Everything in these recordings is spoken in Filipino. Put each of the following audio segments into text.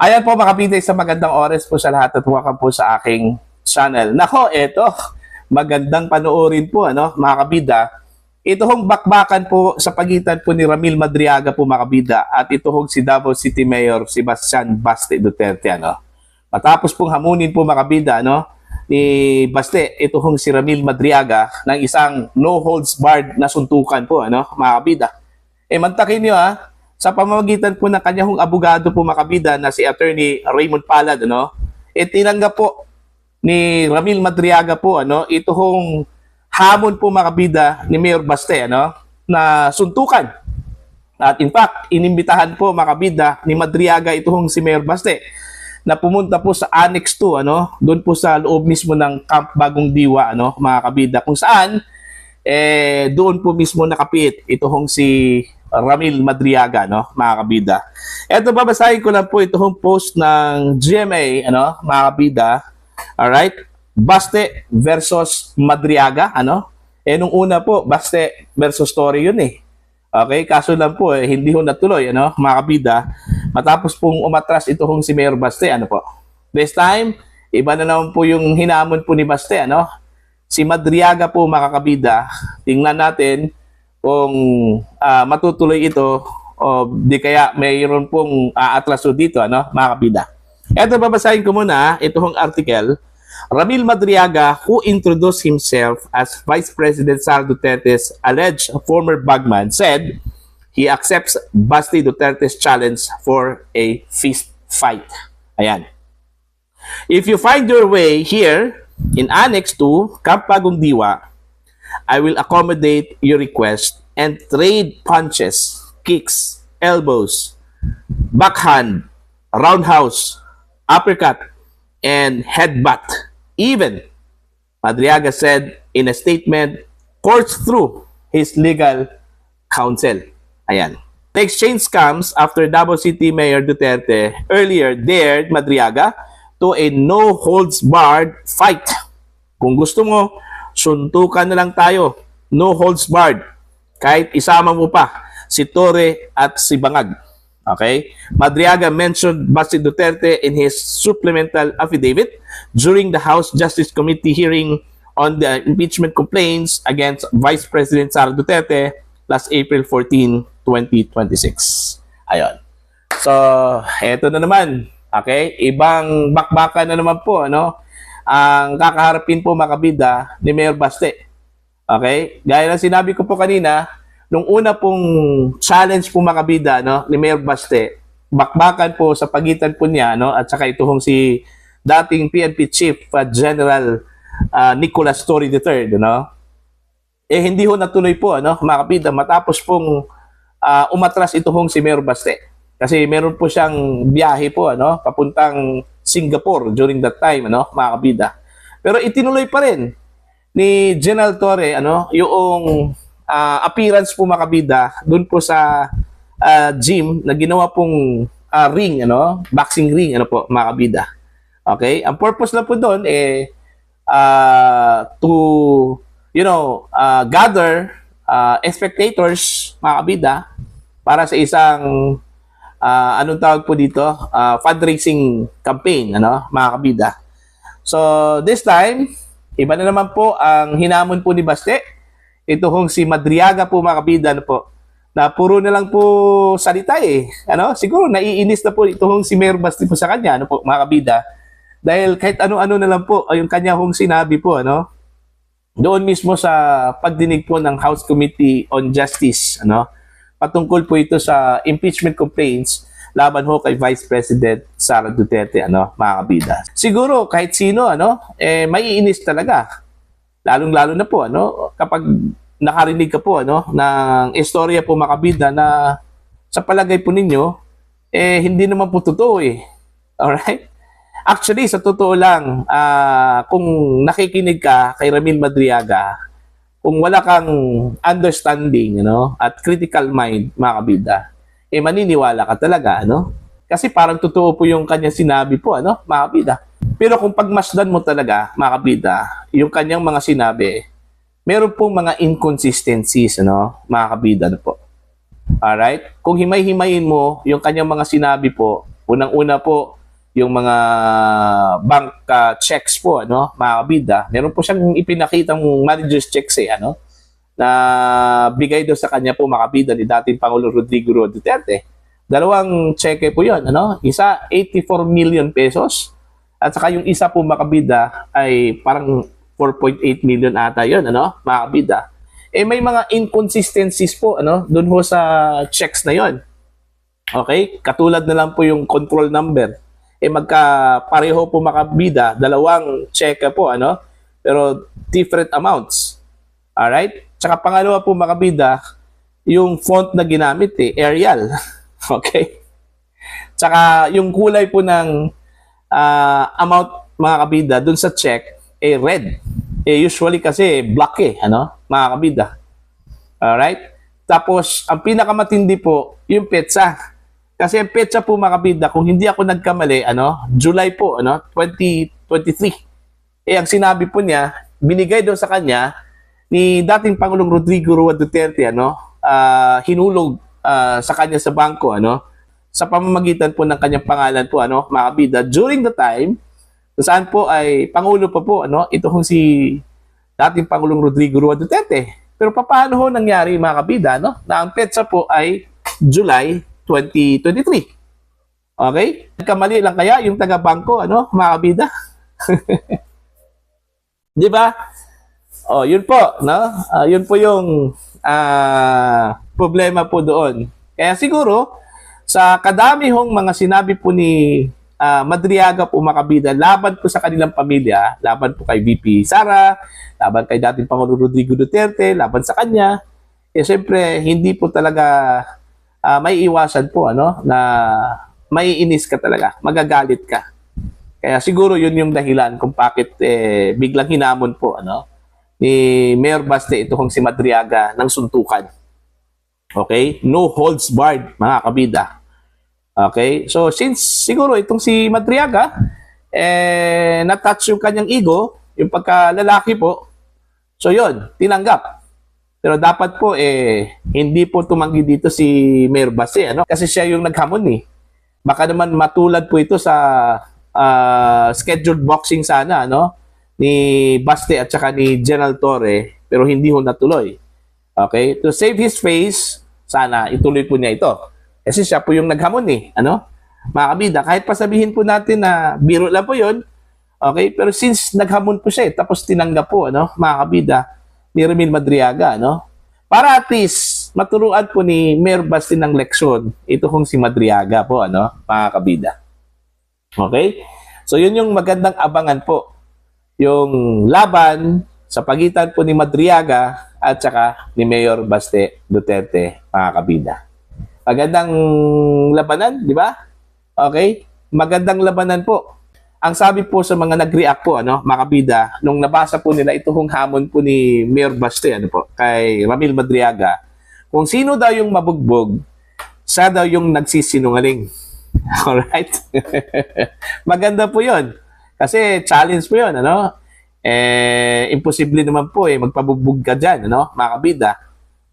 Ayan po mga kapitay, sa magandang oras po sa lahat at welcome po sa aking channel. Nako, eto, magandang panoorin po, ano, mga kabida. Ito hong bakbakan po sa pagitan po ni Ramil Madriaga po, mga kabida, at ito hong si Davao City Mayor Sebastian Baste Duterte, ano. Matapos pong hamunin po, mga kabida, ano, ni Baste, ito hong si Ramil Madriaga ng isang no holds barred na suntukan po, ano, mga kabida. Mantakin nyo sa pamamagitan po ng kanyang abogado po, makabida, na si Attorney Raymond Palad, ano, tinanggap po ni Ramil Madriaga po, ano, ito hong hamon po, makabida, ni Mayor Baste, ano, na suntukan. At in fact, inimbitahan po, makabida, ni Madriaga ito hong si Mayor Baste na pumunta po sa Annex 2, ano, doon po sa loob mismo ng Camp Bagong Diwa, ano, mga kabida, kung saan doon po mismo nakapit ito hong si Ramil Madriaga, no, mga kabida. Ito, babasahin ko lang po ito hong post ng GMA, ano, mga kabida. Alright? Baste versus Madriaga, ano? Nung una po, Baste versus Tory yun eh. Okay? Kaso lang po, hindi ho natuloy, ano, mga kabida. Matapos pong umatras ito hong si Mayor Baste, ano po. This time, iba na naman po yung hinamon po ni Baste, ano? Si Madriaga po, mga kabida. Tingnan natin kung matutuloy ito o di kaya mayroon pong atraso dito, ano, mga kabida. Ito, babasahin ko muna itong article. Ramil Madriaga, who introduced himself as Vice President Sara Duterte's alleged former bagman, said he accepts Baste Duterte's challenge for a fist fight. Ayan. If you find your way here in Annex 2, Camp Bagong Diwa, I will accommodate your request and trade punches, kicks, elbows, backhand, roundhouse, uppercut, and headbutt. Even, Madriaga said in a statement coursed through his legal counsel. Ayan. The exchange comes after Davao City Mayor Duterte earlier dared Madriaga to a no-holds-barred fight. Kung gusto mo, suntukan na lang tayo. No holds barred. Kahit isama mo pa si Torre at si Bangag. Okay? Madriaga mentioned Baste Duterte in his supplemental affidavit during the House Justice Committee hearing on the impeachment complaints against Vice President Sara Duterte last April 14, 2026. Ayun. So, eto na naman. Okay? Ibang bakbakan na naman po, ano? Ang kakaharapin po, makabida, ni Mayor Baste. Okay? Gaya ng sinabi ko po kanina, nung una pong challenge po, makabida, no, ni Mayor Baste, bakbakan po sa pagitan po niya, no, at saka ito hong si dating PNP Chief General Nicolas Torre III, no? Hindi ho natuloy po, ano, makabida, matapos pong umatras ito hong si Mayor Baste. Kasi meron po siyang biyahe po, ano, papuntang Singapore during that time, ano, mga kabida. Pero itinuloy pa rin ni General Torre, ano, yung appearance po, mga kabida, doon po sa gym na ginawa pong ring, ano, boxing ring, ano po, mga kabida. Okay? Ang purpose lang po doon to, you know, gather spectators, mga kabida, para sa isang anong tawag po dito? Fundraising campaign, ano, mga kabida. So, this time, iba na naman po ang hinamon po ni Baste. Ito hong si Madriaga po, mga kabida, ano po, na puro na lang po salita eh. Ano? Siguro naiinis na po ito hong si Mayor Baste po sa kanya, ano po, mga kabida. Dahil kahit ano-ano na lang po yung kanya hong sinabi po, ano, doon mismo sa pagdinig po ng House Committee on Justice, ano, patungkol po ito sa impeachment complaints laban ho kay Vice President Sara Duterte, ano, mga kabida. Siguro kahit sino, ano, maiinis talaga. Lalong-lalo na po, ano, kapag nakarinig ka po, ano, ng istorya po, mga kabida, na sa palagay po ninyo, hindi naman po totoo eh. Alright? Actually, sa totoo lang, kung nakikinig ka kay Ramil Madriaga, kung wala kang understanding, ano, at critical mind, mga kabida, maniniwala ka talaga, ano? Kasi parang totoo po yung kanyang sinabi po, ano, mga kabida. Pero kung pagmasdan mo talaga, mga kabida, yung kanyang mga sinabi, meron pong mga inconsistencies, ano, mga kabida, ano po. Alright? Kung himay-himayin mo yung kanyang mga sinabi po, Unang-una po, yung mga bank checks po, ano, mga kabida. Meron po siyang ipinakitang manager's checks na bigay daw sa kanya po mga kabida ni dating Pangulo Rodrigo Roa Duterte. Dalawang cheque po yun, ano? Isa, 84 million pesos. At saka yung isa po mga kabida ay parang 4.8 million ata yun, ano? Mga kabida. May mga inconsistencies po, ano? Doon ho sa checks na yon. Okay? Katulad na lang po yung control number. Magka-pareho po makabida, dalawang cheque po, ano? Pero different amounts. Alright? Tsaka pangalawa po makabida, yung font na ginamit, Arial. Okay? Tsaka yung kulay po ng amount mga kabida dun sa check, red. Usually kasi black ano? Mga kabida. Alright? Tapos, ang pinakamatindi po, yung petsa. Kasi ang petsa po mga kabida, kung hindi ako nagkamali, July po, 2023. Ang sinabi po niya, binigay daw sa kanya ni dating Pangulong Rodrigo Roa Duterte, hinulog sa kanya sa bangko, sa pamamagitan po ng kanyang pangalan po, mga kabida, during the time, saan po ay Pangulo pa po, ito hong si dating Pangulong Rodrigo Roa Duterte. Pero paano ho nangyari mga kabida, na ang petsa po ay July 2023. Okay? Nagkamali lang kaya yung taga-bangko, mga kabida? Di ba? Yun po, yun po yung problema po doon. Kaya siguro, sa kadami hong mga sinabi po ni Madriaga po mga kabida, laban po sa kanilang pamilya, laban po kay VP Sara, laban kay dating Pangulo Rodrigo Duterte, laban sa kanya, siyempre, hindi po talaga may iwasan po, na may inis ka talaga, magagalit ka. Kaya siguro yun yung dahilan kung bakit biglang hinamon po, ni Mayor Baste ito kong si Madriaga ng suntukan. Okay? No holds barred, mga kabida. Okay? So, since siguro itong si Madriaga, na-touch yung kanyang ego, yung pagkalalaki po, so yun, tinanggap. Pero dapat po, hindi po tumanggi dito si Mayor Baste, Kasi siya yung naghamon, Baka naman matulad po ito sa scheduled boxing sana, ni Baste at saka ni General Torre, pero hindi ho natuloy. Okay? To save his face, sana ituloy po niya ito. Kasi siya po yung naghamon, Mga kabida, kahit pa sabihin po natin na biro lang po yun, okay? Pero since naghamon po siya, tapos tinanggap po, mga kabida, ni Ramil Madriaga, Para at least maturuan po ni Mayor Baste ng leksyon, ito kong si Madriaga po, mga kabida. Okay? So, yun yung magandang abangan po. Yung laban sa pagitan po ni Madriaga at saka ni Mayor Baste Duterte, mga kabida. Magandang labanan, di ba? Okay? Magandang labanan po. Ang sabi po sa mga nag-react po, mga kabida, nung nabasa po nila itong hamon po ni Mayor Baste, kay Ramil Madriaga, kung sino daw yung mabugbog, siya daw yung nagsisinungaling. Alright? Maganda po yun. Kasi challenge po yun, imposible naman po, magpabugbog ka dyan, mga kabida.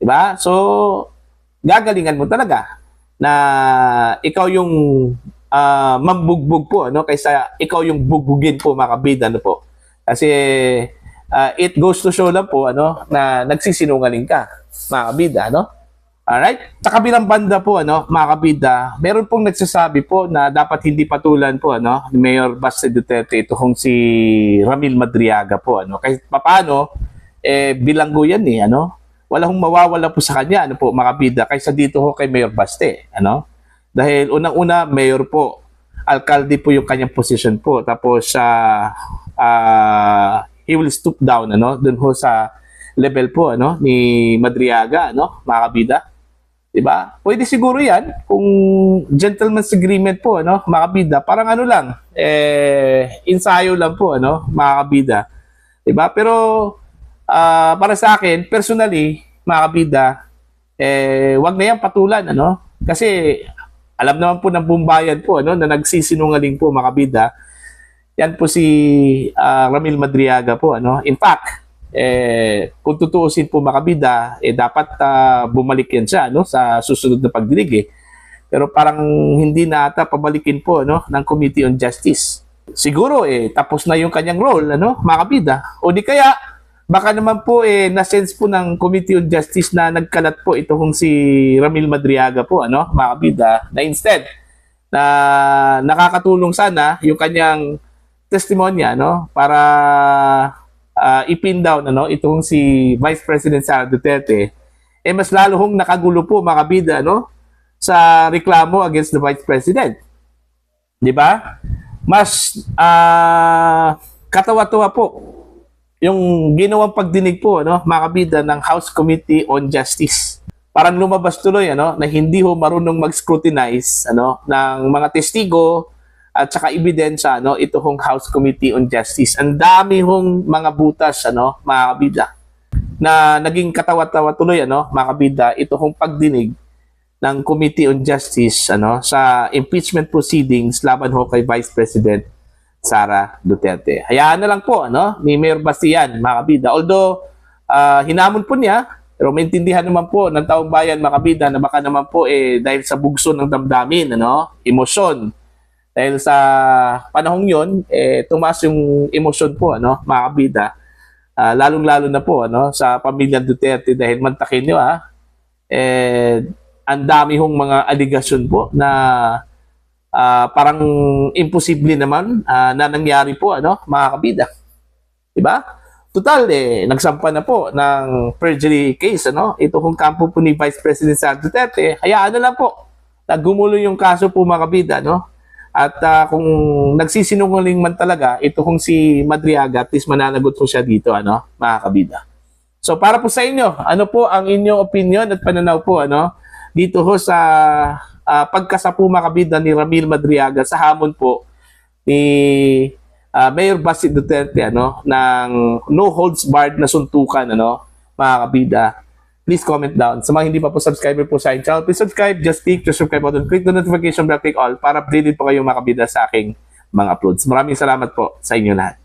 Diba? So, gagalingan mo talaga na ikaw yung mambugbog po, kaysa ikaw yung bugbugin po, mga kabida, po. Kasi, it goes to show lang po, na nagsisinungaling ka, mga kabida, Alright? Sa kabilang banda po, mga kabida, meron pong nagsasabi po na dapat hindi patulan po, ni Mayor Baste Duterte, ito kong si Ramil Madriaga po, Kahit paano, bilanggo yan, Wala hong mawawala po sa kanya, po, mga kabida, kaysa dito ho kay Mayor Baste, Dahil unang-una, mayor po, alkalde po yung kanyang position po. Tapos, he will stoop down, dun ho sa level po, ni Madriaga, mga kabida. Diba? Pwede siguro yan, kung gentleman's agreement po, mga kabida. Parang lang, ensayo lang po, mga kabida. Diba? Pero, para sa akin, personally, mga kabida, wag na yan patulan, Kasi, alam naman po ng bumbayan po, na nagsisinungaling po, mga kabida. Yan po si Ramil Madriaga po, In fact, kung tutuusin po, mga kabida, dapat bumalik yan siya, sa susunod na pagdinig, Pero parang hindi na ata pabalikin po no, ng Committee on Justice. Siguro tapos na yung kanyang role, ano, mga kabida. O di kaya, baka naman po na-sense po ng Committee on Justice na nagkalat po itong si Ramil Madriaga po, ano, mga kabida, na instead na nakakatulong sana yung kanyang testimonya, no, para ipin down, ano, itong si Vice President Sara Duterte, mas lalo hong nakagulo po, mga kabida, no, sa reklamo against the Vice President. Di ba? Mas katawa-tawa po yung ginawang pagdinig po, ano, mga kabida, ng House Committee on Justice. Parang lumabas tuloy, ano, na hindi ho marunong mag-scrutinize, ano, ng mga testigo at saka ebidensya, ano, ito hong House Committee on Justice. Ang dami hong mga butas, ano, mga kabida, na naging katawa-tawa tuloy, ano, mga kabida, ito hong pagdinig ng Committee on Justice, ano, sa impeachment proceedings laban ho kay Vice President Sara Duterte. Hayaan na lang po, ano, ni Mayor Bastian, mga kabida. Although hinamon po niya, pero maintindihan naman po ng taong bayan, mga kabida, na baka naman po dahil sa bugso ng damdamin, ano, emosyon. Dahil sa panahong yon, tumaas yung emosyon po, ano, mga kabida. Lalong-lalo na po, ano, sa pamilya Duterte, dahil mantakin nyo, ang dami hong mga aligasyon po na parang imposible naman na nangyari po, ano, mga kabida. Diba? Total, nagsampa na po ng perjury case, ano, ito kung kampo po ni Vice President Sara Duterte. Hayaan na lang po, naggumulo yung kaso po, mga kabida, no? At kung nagsisinungaling man talaga, ito kung si Madriaga, at least mananagot po siya dito, ano, mga kabida. So para po sa inyo, ano po ang inyong opinion at pananaw po, ano, dito ho sa pagkasapu, mga kabida, ni Ramil Madriaga sa hamon po ni Mayor Basit Duterte, ano, ng no holds barred na suntukan, ano, mga kabida. Please comment down. Sa mga hindi pa po subscriber po sa aking channel, please subscribe. Just click the subscribe button, click the notification bell, click all para updated po kayo, mga kabida, sa aking mga uploads. Maraming salamat po sa inyo lahat.